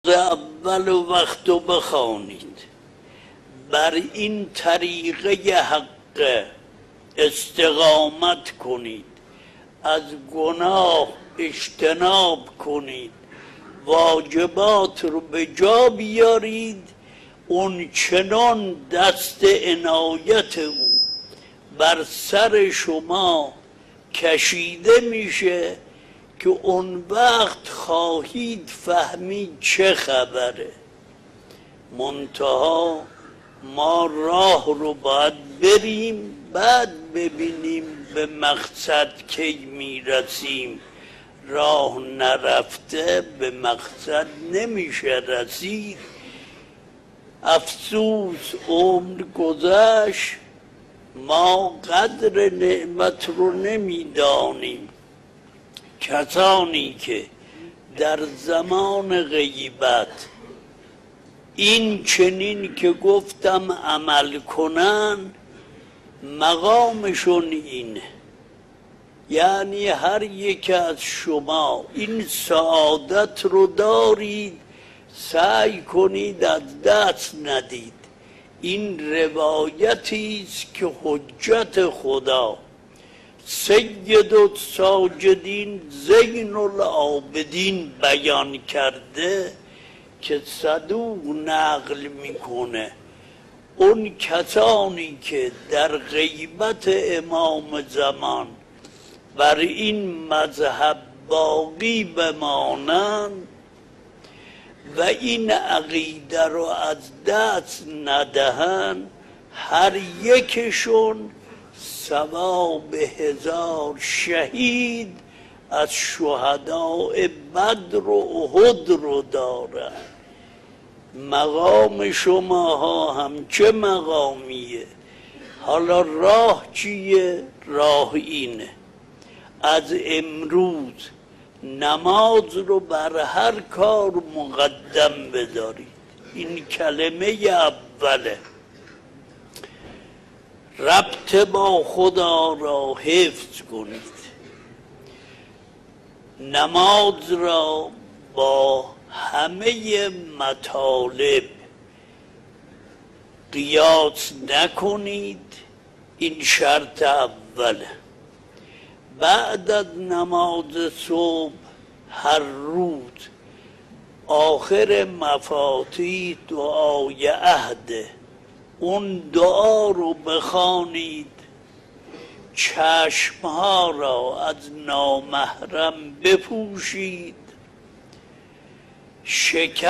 اول وقت رو بخوانید، بر این طریقه حق استقامت کنید، از گناه اجتناب کنید، واجبات رو به جا بیارید، اون چنان دست عنایت او بر سر شما کشیده میشه که اون وقت خواهید فهمید چه خبره. منتها ما راه رو باید بریم، بعد ببینیم به مقصد کی میرسیم. راه نرفته به مقصد نمیشه رسید. افسوس عمر گذشت، ما قدر نعمت رو نمیدانیم. کسانی که در زمان غیبت این چنین که گفتم عمل کنن، مقامشون اینه. یعنی هر یک از شما این سعادت رو دارید، سعی کنید از دست ندید. این روایتی است که حجت خدا سید الساجدین زین العابدین بیان کرده که صدوق نقل میکنه. اون کسانی که در غیبت امام زمان بر این مذهب باقی بمانند و این عقیده رو از دست ندهند، هر یکشون ثواب 1000 شهید از شهداء بدر و احد رو دارن. مقام شماها هم چه مقامیه؟ حالا راه چیه؟ راه اینه: از امروز نماز رو بر هر کار مقدم بدارید. این کلمه اوله. ربط با خدا را حفظ کنید. نماز را با همه مطالب قیاس نکنید. این شرط اوله. بعد از نماز صبح هر روز آخر مفاتیح دعای عهده، اون دعا رو بخوانید. چشمها را از نامحرم بپوشید. شکم